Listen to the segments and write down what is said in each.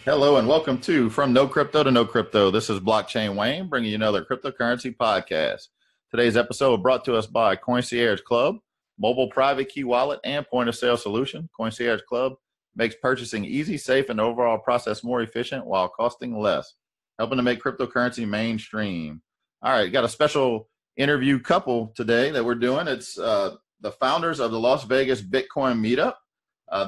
Hello and welcome to From No Crypto to No Crypto. This is Blockchain Wayne bringing you another cryptocurrency podcast. Today's episode brought to us by Concierge Club, mobile private key wallet and point of sale solution. Concierge Club makes purchasing easy, safe, and overall process more efficient while costing less, helping to make cryptocurrency mainstream. All right, got a special interview couple today that we're doing. It's the founders of the Las Vegas Bitcoin Meetup.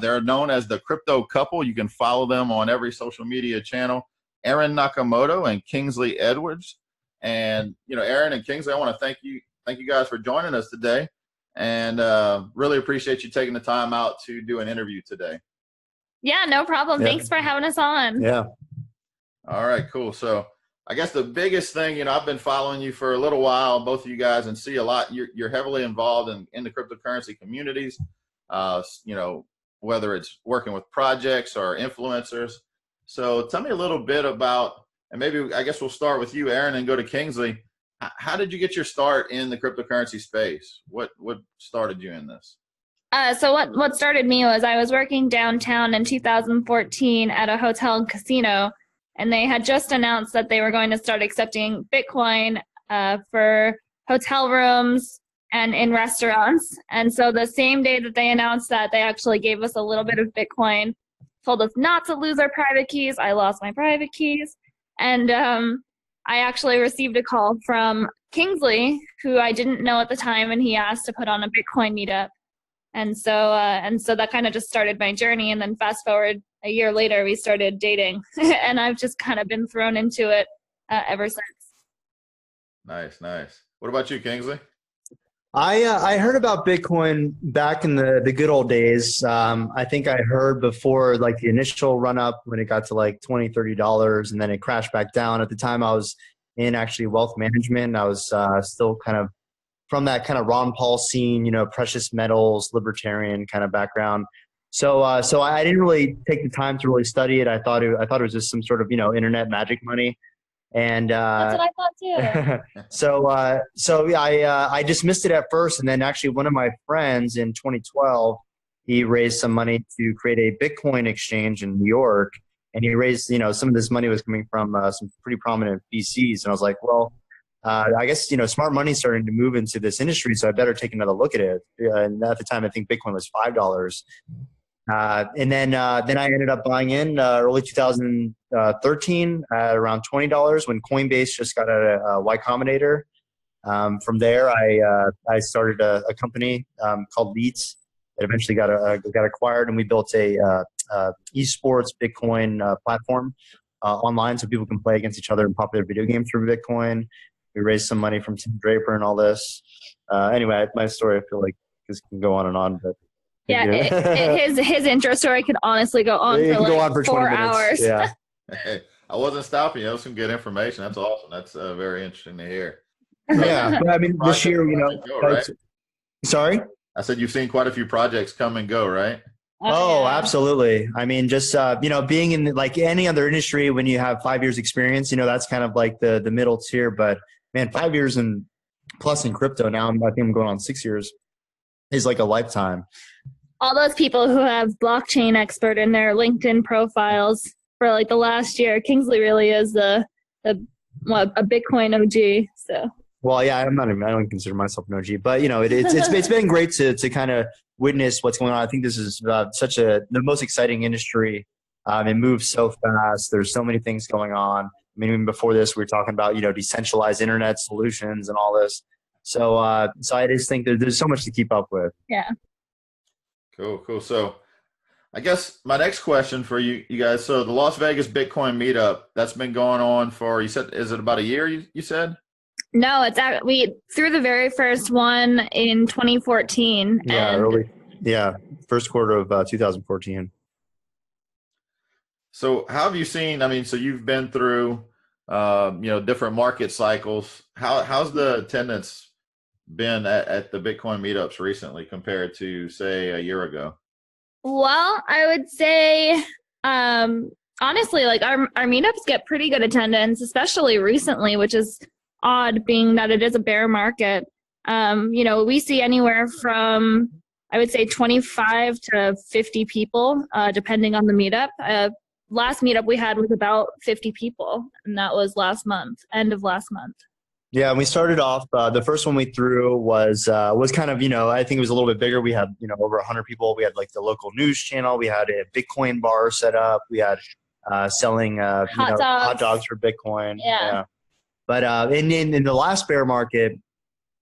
They're known as the Crypto Couple. You can follow them on every social media channel. Erin Nakamoto and Kingsley Edwards. And Erin and Kingsley, I want to thank you guys for joining us today, and really appreciate you taking the time out to do an interview today. Yeah, no problem. Yeah. Thanks for having us on. Yeah. All right, cool. So I guess the biggest thing, I've been following you for a little while, both of you guys, and see a lot. You're heavily involved in the cryptocurrency communities. Whether it's working with projects or influencers. So tell me a little bit about, and maybe I guess we'll start with you, Erin, and go to Kingsley. How did you get your start in the cryptocurrency space? What started you in this? So what started me was I was working downtown in 2014 at a hotel and casino, and they had just announced that they were going to start accepting Bitcoin for hotel rooms and in restaurants. And so the same day that they announced that, they actually gave us a little bit of Bitcoin, told us not to lose our private keys. I lost my private keys. And I actually received a call from Kingsley, who I didn't know at the time, and he asked to put on a Bitcoin meetup. And so that kind of just started my journey. And then fast forward a year later, we started dating. And I've just kind of been thrown into it ever since. Nice. What about you, Kingsley? I heard about Bitcoin back in the good old days. I think I heard before like the initial run up when it got to like $20, $30, and then it crashed back down. At the time I was in actually wealth management. I was still kind of from that kind of Ron Paul scene, precious metals, libertarian kind of background. So I didn't really take the time to really study it. I thought it was just some sort of, internet magic money. And that's what I thought too. So I dismissed it at first, and then actually one of my friends in 2012, he raised some money to create a Bitcoin exchange in New York, and he raised some of this money was coming from some pretty prominent VCs, and I was like, well, I guess smart money's starting to move into this industry, so I better take another look at it. And at the time, I think Bitcoin was $5. And then I ended up buying in early 2013 at around $20 when Coinbase just got a Y Combinator. From there, I started a company called Leads that eventually got acquired, and we built a esports Bitcoin platform online so people can play against each other in popular video games through Bitcoin. We raised some money from Tim Draper and all this. Anyway, my story, I feel like this can go on and on, but. Yeah, his intro story could honestly go on for 4 hours. Yeah. Hey, I wasn't stopping you. That was some good information. That's awesome. That's very interesting to hear. Yeah, but I mean, this year, right? Sorry? I said you've seen quite a few projects come and go, right? Oh, yeah. Absolutely. I mean, just, being in like any other industry, when you have 5 years experience, that's kind of like the middle tier. But man, 5 years and plus in crypto now, I think I'm going on 6 years, is like a lifetime. All those people who have blockchain expert in their LinkedIn profiles for like the last year, Kingsley really is a Bitcoin OG. So. Well, yeah, I don't consider myself an OG, but it's been great to kind of witness what's going on. I think this is the most exciting industry. It moves so fast. There's so many things going on. I mean, even before this, we were talking about decentralized internet solutions and all this. So I just think there's so much to keep up with. Yeah. Cool. So I guess my next question for you guys. So the Las Vegas Bitcoin Meetup, that's been going on for, you said, is it about a year you said? No, we threw the very first one in 2014. First quarter of 2014. So how have you seen, so you've been through, different market cycles. How's the attendance been at the Bitcoin meetups recently compared to, say, a year ago? Well, I would say, honestly, like our meetups get pretty good attendance, especially recently, which is odd being that it is a bear market. We see anywhere from, I would say 25 to 50 people, depending on the meetup. last meetup we had was about 50 people, and that was last month, end of last month. Yeah, and we started off. The first one we threw was kind of, I think it was a little bit bigger. We had over 100 people. We had like the local news channel. We had a Bitcoin bar set up. We had selling hot dogs for Bitcoin. Yeah. But in the last bear market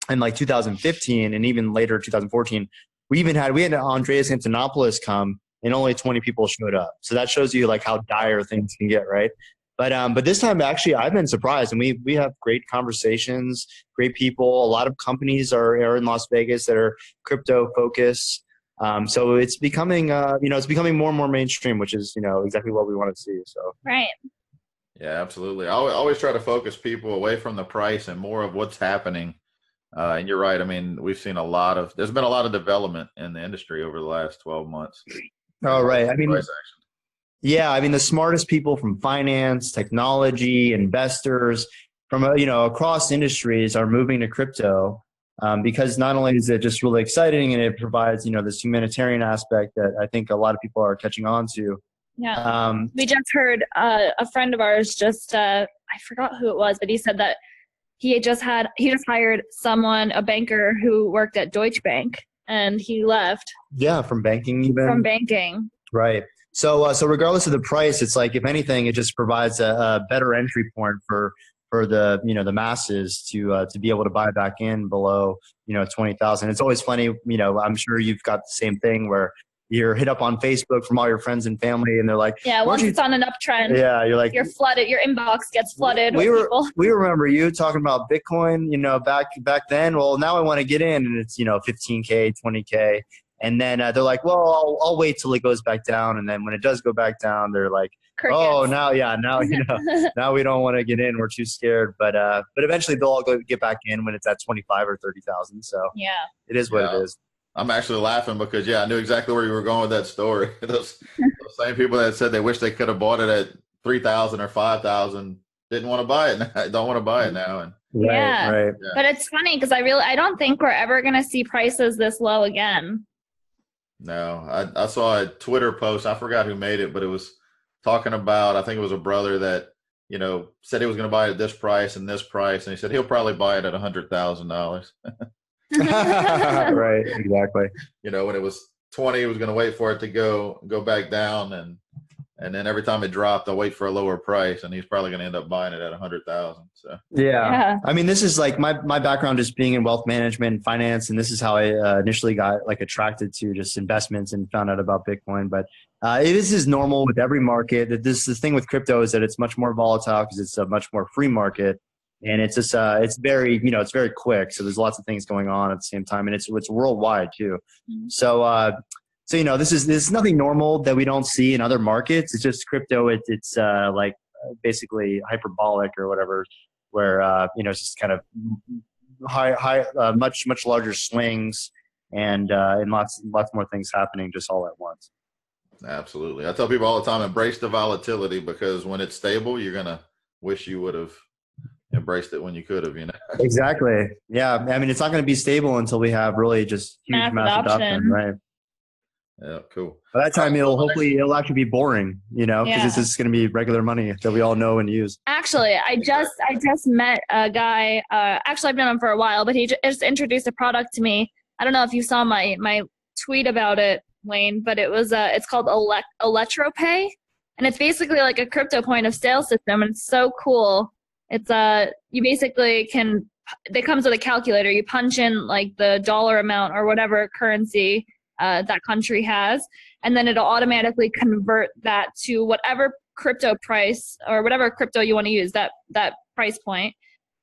in like 2015 and even later 2014, we had Andreas Antonopoulos come and only 20 people showed up. So that shows you like how dire things can get, right? But this time, actually, I've been surprised, and we have great conversations, great people. A lot of companies are in Las Vegas that are crypto focused. So it's becoming, it's becoming more and more mainstream, which is, exactly what we want to see. So right. Yeah, absolutely. I always try to focus people away from the price and more of what's happening. And you're right. I mean, we've seen there's been a lot of development in the industry over the last 12 months. Oh, right. I mean, yeah, I mean, the smartest people from finance, technology, investors from, across industries are moving to crypto because not only is it just really exciting and it provides, this humanitarian aspect that I think a lot of people are catching on to. Yeah. We just heard a friend of ours I forgot who it was, but he said that he just hired a banker who worked at Deutsche Bank, and he left. Yeah, from banking even. From banking. Right. So regardless of the price, it's like, if anything, it just provides a better entry point for the the masses to be able to buy back in below 20,000. It's always funny, I'm sure you've got the same thing where you're hit up on Facebook from all your friends and family, and they're like, yeah, once it's on an uptrend, yeah, you're like, you're flooded. Your inbox gets flooded. We remember you talking about Bitcoin, back then. Well, now I want to get in, and it's 15K, 20K. And then they're like, well, I'll wait till it goes back down. And then when it does go back down, they're like, crickets. Oh, now we don't want to get in. We're too scared. But eventually they'll all get back in when it's at 25 or 30,000. So yeah, it is what it is. I'm actually laughing because I knew exactly where you were going with that story. those same people that said they wish they could have bought it at 3,000 or 5,000 didn't want to buy it. Don't want to buy it now. And right. But it's funny because I don't think we're ever going to see prices this low again. No, I saw a Twitter post. I forgot who made it, but it was talking about, I think it was a brother that, said he was going to buy it at this price and this price. And he said he'll probably buy it at $100,000. Right. Exactly. When it was 20, he was going to wait for it to go back down. And then every time it dropped, I'll wait for a lower price, and he's probably going to end up buying it at 100,000. So yeah. I mean, this is like my background is being in wealth management and finance, and this is how I initially got like attracted to just investments and found out about Bitcoin. But this is normal with every market. That the thing with crypto is that it's much more volatile because it's a much more free market, and it's just it's very it's very quick. So there's lots of things going on at the same time, and it's worldwide too. Mm-hmm. So this is nothing normal that we don't see in other markets. It's just crypto. It's like basically hyperbolic or whatever, where it's just kind of high, much larger swings and lots more things happening just all at once. Absolutely, I tell people all the time, embrace the volatility, because when it's stable, you're gonna wish you would have embraced it when you could have. Exactly. Yeah, I mean, it's not going to be stable until we have really just huge mass adoption, right? Yeah, cool. By that time, it'll actually be boring, because it's just going to be regular money that we all know and use. Actually, I just met a guy. Actually, I've known him for a while, but he just introduced a product to me. I don't know if you saw my tweet about it, Wayne, but it's called ElectroPay, and it's basically like a crypto point of sale system, and it's so cool. It's you basically it comes with a calculator. You punch in like the dollar amount or whatever currency that country has, and then it'll automatically convert that to whatever crypto price or whatever crypto you want to use, that price point,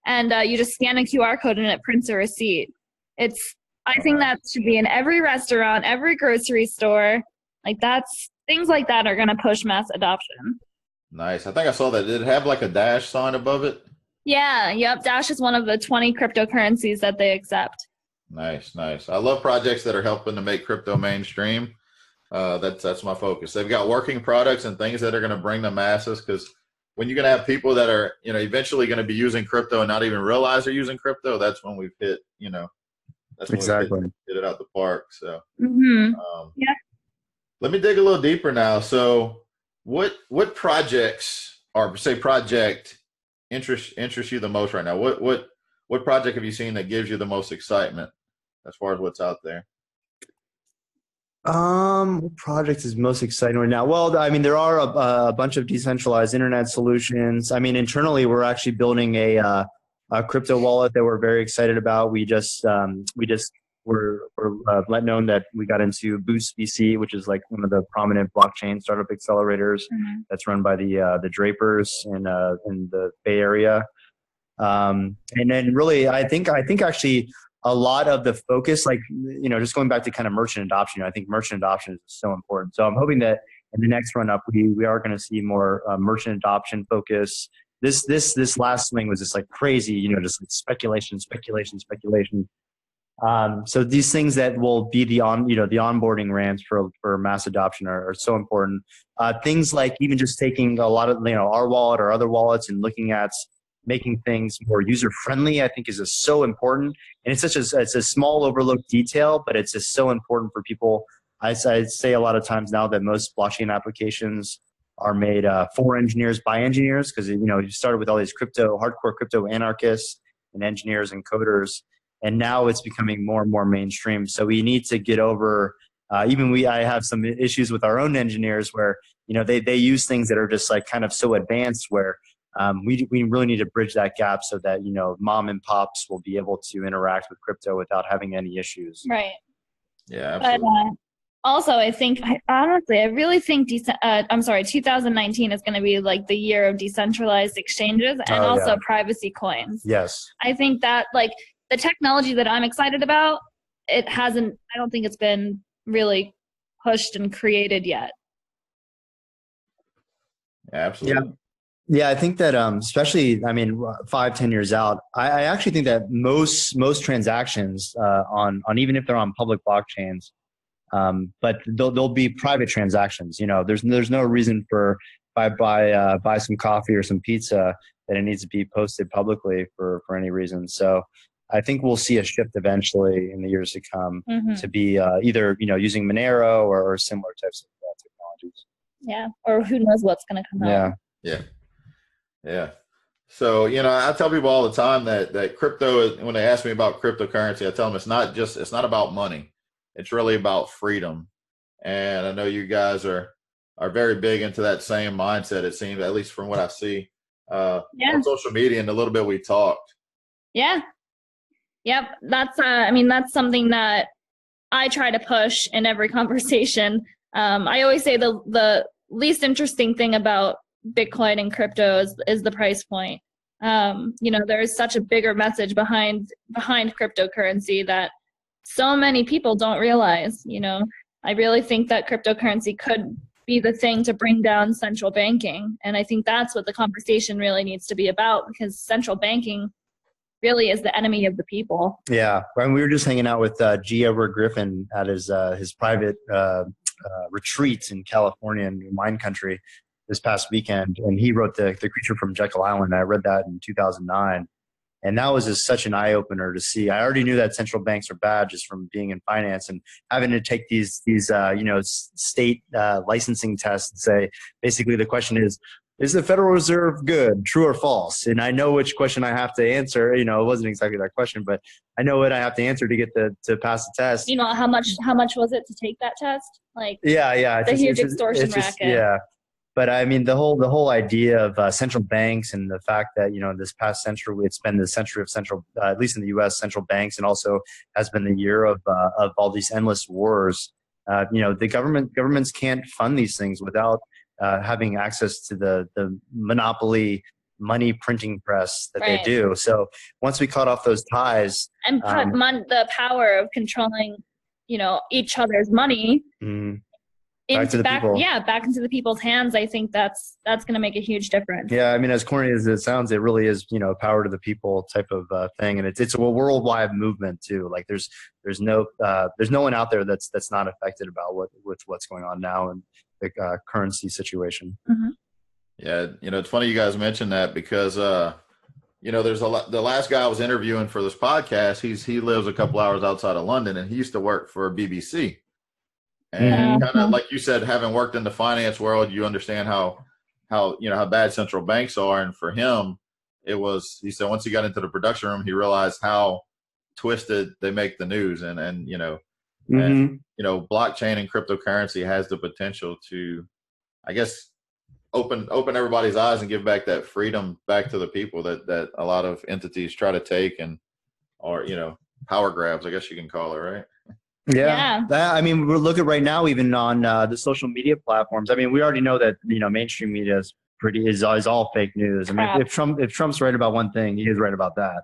and you just scan a QR code and it prints a receipt. I think that should be in every restaurant, every grocery store. Like things like that are going to push mass adoption. Nice. I think I saw that. Did it have like a Dash sign above it? Yeah. Yep. Dash is one of the 20 cryptocurrencies that they accept. Nice. I love projects that are helping to make crypto mainstream. That's my focus. They've got working products and things that are going to bring the masses, because when you're going to have people that are, eventually going to be using crypto and not even realize they're using crypto, that's when we've hit, that's when exactly hit it out the park. So yeah. Let me dig a little deeper now. So What projects or say project interest you the most right now? What project have you seen that gives you the most excitement as far as what's out there? What project is most exciting right now? Well, I mean, there are a bunch of decentralized internet solutions. I mean, internally, we're actually building a crypto wallet that we're very excited about. We're let known that we got into Boost VC, which is like one of the prominent blockchain startup accelerators that's run by the Drapers in the Bay Area. And then really, I think actually a lot of the focus, like, just going back to kind of merchant adoption, I think merchant adoption is so important. So I'm hoping that in the next run up, we are going to see more merchant adoption focus. This last swing was just like crazy, just like speculation. So these things that will be the onboarding ramps for mass adoption are so important. Things like even just taking a lot of, our wallet or other wallets and looking at making things more user friendly, I think is just so important. And it's a small overlooked detail, but it's just so important for people. I say a lot of times now that most blockchain applications are made for engineers by engineers, because you started with all these hardcore crypto anarchists and engineers and coders, and now it's becoming more and more mainstream. So we need to get over. I have some issues with our own engineers where they use things that are just like kind of so advanced where we really need to bridge that gap so that mom and pops will be able to interact with crypto without having any issues. Right. Yeah, absolutely. But also, I really think 2019 is going to be like the year of decentralized exchanges and privacy coins. Yes. I think that like the technology that I'm excited about, I don't think it's been really pushed and created yet. Yeah, absolutely. Yeah, I think that especially, 5-10 years out, I actually think that most transactions on even if they're on public blockchains, but they'll be private transactions. There's no reason for buy some coffee or some pizza that it needs to be posted publicly for any reason. So I think we'll see a shift eventually in the years to come to be either using Monero or similar types of technologies. Yeah, or who knows what's going to come out. Yeah. So, I tell people all the time that crypto, when they ask me about cryptocurrency, I tell them it's not about money. It's really about freedom. And I know you guys are very big into that same mindset, it seems, at least from what I see on social media and a little bit we talked. Yeah. Yep. That's something that I try to push in every conversation. I always say the least interesting thing about Bitcoin and crypto is the price point. There is such a bigger message behind cryptocurrency that so many people don't realize. I really think that cryptocurrency could be the thing to bring down central banking, and I think that's what the conversation really needs to be about, because central banking really is the enemy of the people. Yeah, and we were just hanging out with G. Edward Griffin at his private retreats in California and wine country this past weekend, and he wrote the Creature from Jekyll Island. I read that in 2009, and that was just such an eye opener to see. I already knew that central banks are bad just from being in finance and having to take these state licensing tests and say basically the question is the Federal Reserve good, true or false? And I know which question I have to answer. It wasn't exactly that question, but I know what I have to answer to get to pass the test. How much was it to take that test? Yeah, it's a huge extortion racket. Yeah. But the whole idea of central banks and the fact that this past century it's been the century of central, at least in the U.S., central banks, and also has been the year of all these endless wars. The governments can't fund these things without having access to the monopoly money printing press that they do. So once we cut off those ties and put the power of controlling, each other's money. Back into the people's hands. I think that's going to make a huge difference. Yeah, as corny as it sounds, it really is, power to the people type of thing, and it's a worldwide movement too. Like there's no one out there that's not affected about what's going on now in the currency situation. Mm-hmm. Yeah, it's funny you guys mentioned that because there's the last guy I was interviewing for this podcast. He lives a couple hours outside of London, and he used to work for BBC. And kind of Uh-huh. like you said, having worked in the finance world, you understand how bad central banks are. And for him, he said once he got into the production room, he realized how twisted they make the news. And blockchain and cryptocurrency has the potential to, I guess, open everybody's eyes and give back that freedom back to the people that a lot of entities try to take, or power grabs, I guess you can call it, right? Yeah. Yeah. I mean, we're looking right now, even on the social media platforms. I mean, we already know that, mainstream media is all fake news. I mean, Crap. if Trump's right about one thing, he is right about that.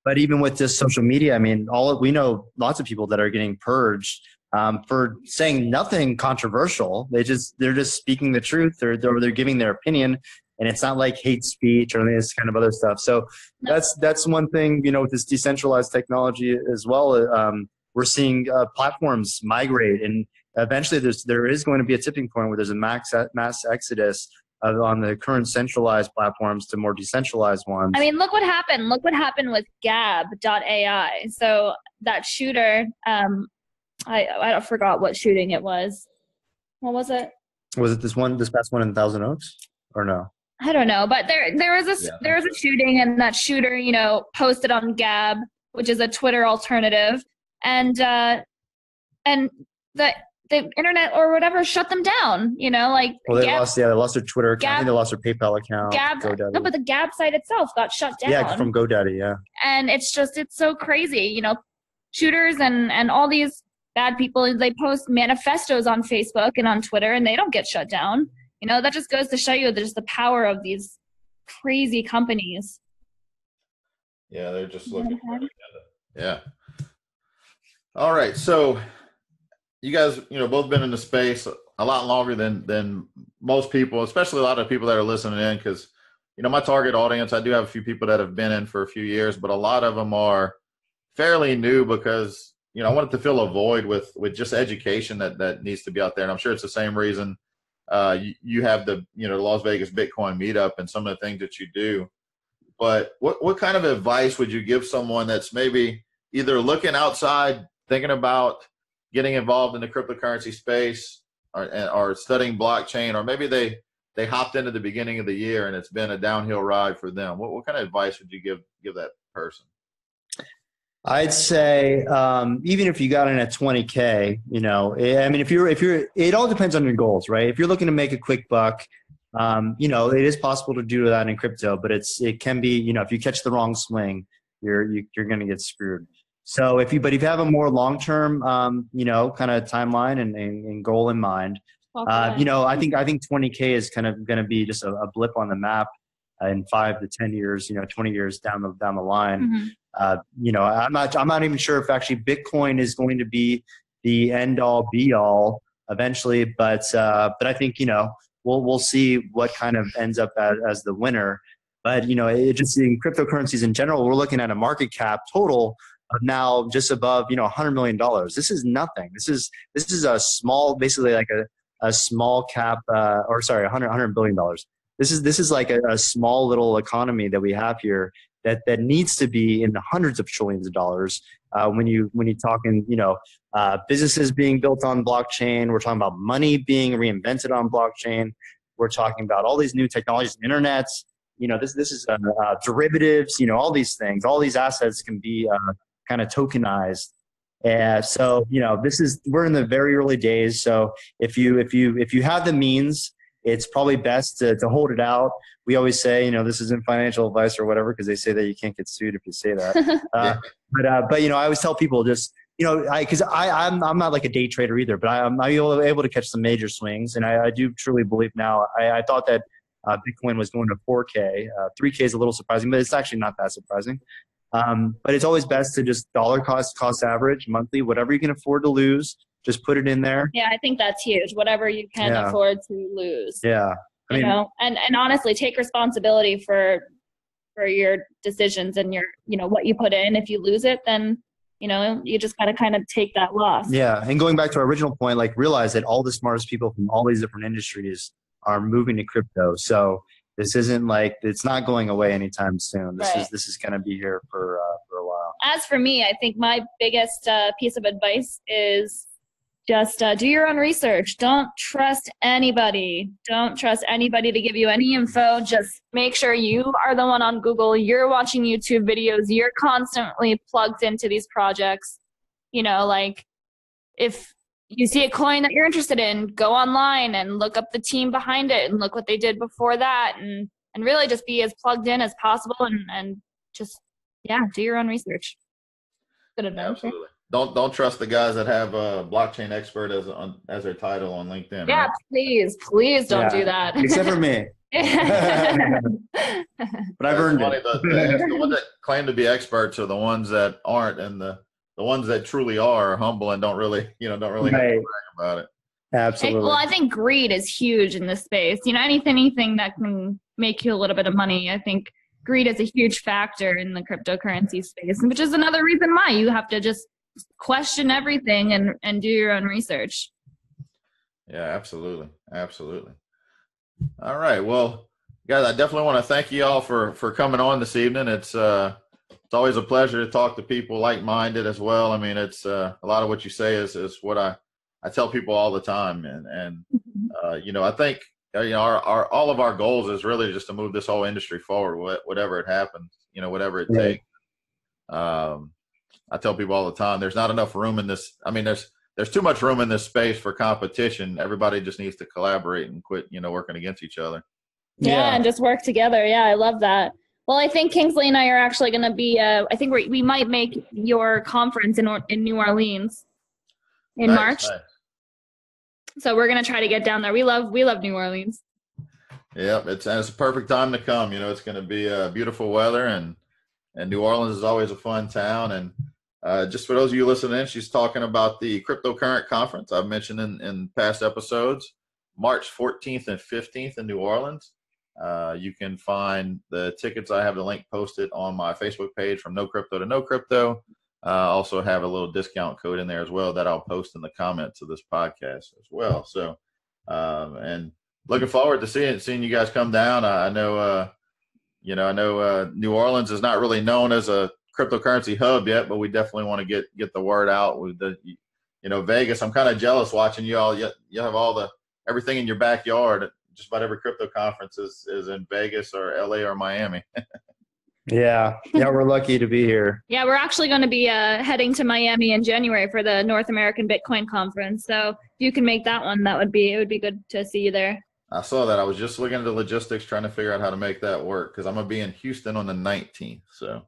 But even with this social media, I mean, we know lots of people that are getting purged for saying nothing controversial. They're just speaking the truth. They're giving their opinion, and it's not like hate speech or this kind of other stuff. So No. that's one thing, with this decentralized technology as well. We're seeing platforms migrate, and eventually there is going to be a tipping point where there's a mass exodus on the current centralized platforms to more decentralized ones. I mean, look what happened. Look what happened with Gab.ai. So that shooter, I forgot what shooting it was. What was it? Was it this past one in Thousand Oaks, or no? I don't know, but there was a shooting, and that shooter, posted on Gab, which is a Twitter alternative, and the internet or whatever shut them down. Like, well, they lost their Twitter account. I think they lost their PayPal account. Gab, no, but the Gab site itself got shut down. Yeah, from GoDaddy. Yeah, and it's so crazy. Shooters and all these bad people, they post manifestos on Facebook and on Twitter, and they don't get shut down. That just goes to show you just the power of these crazy companies. Yeah, they're just looking for an agenda. Yeah. All right. So you guys, both been in the space a lot longer than most people, especially a lot of people that are listening in, because, my target audience, I do have a few people that have been in for a few years, but a lot of them are fairly new because, I wanted to fill a void with just education that needs to be out there. And I'm sure it's the same reason you have the Las Vegas Bitcoin meetup and some of the things that you do. But what kind of advice would you give someone that's maybe either looking outside, thinking about getting involved in the cryptocurrency space, or studying blockchain, or maybe they hopped into the beginning of the year and it's been a downhill ride for them? What kind of advice would you give that person? I'd say even if you got in at 20K, I mean, if you're, it all depends on your goals, right? If you're looking to make a quick buck, it is possible to do that in crypto, but it can be, if you catch the wrong swing, you're going to get screwed. So if you have a more long-term, kind of timeline and goal in mind, I think 20K is kind of going to be just a blip on the map in 5 to 10 years, 20 years down the line. Mm-hmm. I'm not even sure if actually Bitcoin is going to be the end all be all eventually, but I think, we'll see what kind of ends up as the winner. But, it just in cryptocurrencies in general, we're looking at a market cap total of now just above, $100 million. This is nothing. This is a small, basically like a small cap, $100 billion. This is like a small little economy that we have here that needs to be in the hundreds of trillions of dollars. When you're talking, businesses being built on blockchain, we're talking about money being reinvented on blockchain. We're talking about all these new technologies, internets. This is derivatives. All these things, all these assets can be kind of tokenized. So we're in the very early days. So if you have the means, it's probably best to hold it out. We always say, this isn't financial advice or whatever, because they say that you can't get sued if you say that. But I always tell people just, because I'm not like a day trader either, but I'm able to catch some major swings. And I do truly believe now, I thought that Bitcoin was going to 4K. 3K is a little surprising, but it's actually not that surprising. But it's always best to just dollar cost average monthly, whatever you can afford to lose, just put it in there. Yeah, I think that's huge. Whatever you can afford to lose. Yeah. And honestly, take responsibility for your decisions and your, what you put in. If you lose it, then, you just got to kind of take that loss. Yeah. And going back to our original point, like realize that all the smartest people from all these different industries are moving to crypto. So this isn't like, it's not going away anytime soon. This is going to be here for a while. As for me, I think my biggest piece of advice is just do your own research. Don't trust anybody. Don't trust anybody to give you any info. Just make sure you are the one on Google. You're watching YouTube videos. You're constantly plugged into these projects. You know, like if you see a coin that you're interested in, go online and look up the team behind it and look what they did before that, and really just be as plugged in as possible and just, do your own research. Good advice. Absolutely. Don't trust the guys that have a blockchain expert as their title on LinkedIn. Yeah, right? please don't do that. Except for me. But I've earned it. The ones that claim to be experts are the ones that aren't, and the ones that truly are humble and don't really have to brag about it. Absolutely. Well, I think greed is huge in this space. Anything that can make you a little bit of money. I think greed is a huge factor in the cryptocurrency space, which is another reason why you have to just question everything and do your own research. Yeah, absolutely. All right. Well, guys, I definitely want to thank you all for coming on this evening. It's always a pleasure to talk to people like-minded as well. I mean, it's a lot of what you say is what I tell people all the time. And I think, all of our goals is really just to move this whole industry forward, whatever it happens, whatever it takes. I tell people all the time, there's not enough room in this. I mean, there's too much room in this space for competition. Everybody just needs to collaborate and quit, working against each other. Yeah, and just work together. Yeah, I love that. Well, I think Kingsley and I are actually going to be, I think we might make your conference in New Orleans in March. Nice. So we're going to try to get down there. We love New Orleans. Yeah, it's a perfect time to come. It's going to be beautiful weather, and New Orleans is always a fun town. And just for those of you listening, she's talking about the Cryptocurrent Conference I've mentioned in past episodes, March 14th and 15th in New Orleans. You can find the tickets. I have the link posted on my Facebook page, from No Crypto to No Crypto. Also have a little discount code in there as well that I'll post in the comments of this podcast as well. So, and looking forward to seeing you guys come down. I know New Orleans is not really known as a cryptocurrency hub yet, but we definitely want to get the word out with Vegas. I'm kind of jealous watching you all. You have everything in your backyard. Just about every crypto conference is in Vegas or LA or Miami. Yeah, we're lucky to be here. Yeah, we're actually going to be heading to Miami in January for the North American Bitcoin Conference. So if you can make that one, it would be good to see you there. I saw that. I was just looking at the logistics, trying to figure out how to make that work, because I'm going to be in Houston on the 19th. So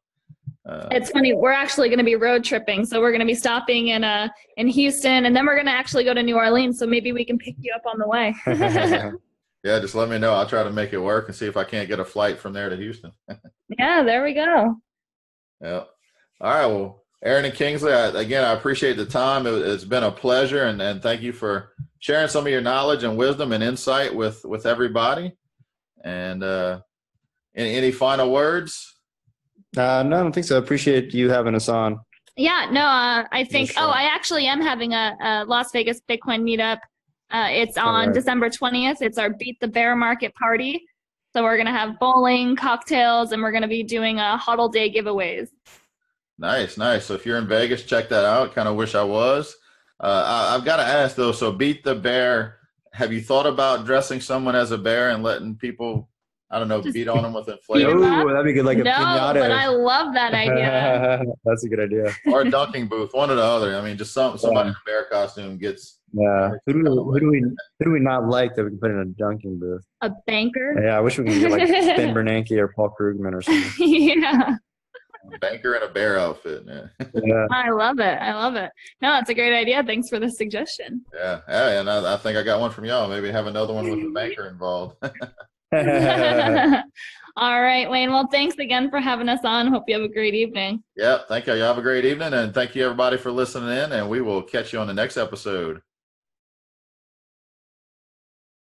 it's funny. We're actually going to be road tripping. So we're going to be stopping in Houston, and then we're going to actually go to New Orleans. So maybe we can pick you up on the way. Yeah, just let me know. I'll try to make it work and see if I can't get a flight from there to Houston. Yeah, there we go. Yeah. All right. Well, Erin and Kingsley, I appreciate the time. It's been a pleasure, and thank you for sharing some of your knowledge and wisdom and insight with everybody. And any final words? No, I don't think so. I appreciate you having us on. Yeah, no, I think, I actually am having a Las Vegas Bitcoin meetup. It's on December 20th. It's our Beat the Bear Market party. So we're going to have bowling, cocktails, and we're going to be doing huddle day giveaways. Nice. So if you're in Vegas, check that out. Kind of wish I was. I've got to ask, though, so Beat the Bear, have you thought about dressing someone as a bear and letting people, I don't know, beat on them with inflators? Oh, that'd be good, like a piñata. No, but I love that idea. That's a good idea. Or a dunking booth, one or the other. I mean, just somebody in a bear costume gets. Yeah. Who do we not like that we can put in a dunking booth? A banker? Yeah, I wish we could get like Ben Bernanke or Paul Krugman or something. Yeah. A banker in a bear outfit. Yeah. I love it. No, that's a great idea. Thanks for the suggestion. Yeah, and I think I got one from y'all. Maybe have another one with the banker involved. All right, Wayne. Well, thanks again for having us on. Hope you have a great evening. Yeah, thank you. You have a great evening, and thank you everybody for listening in, and we will catch you on the next episode.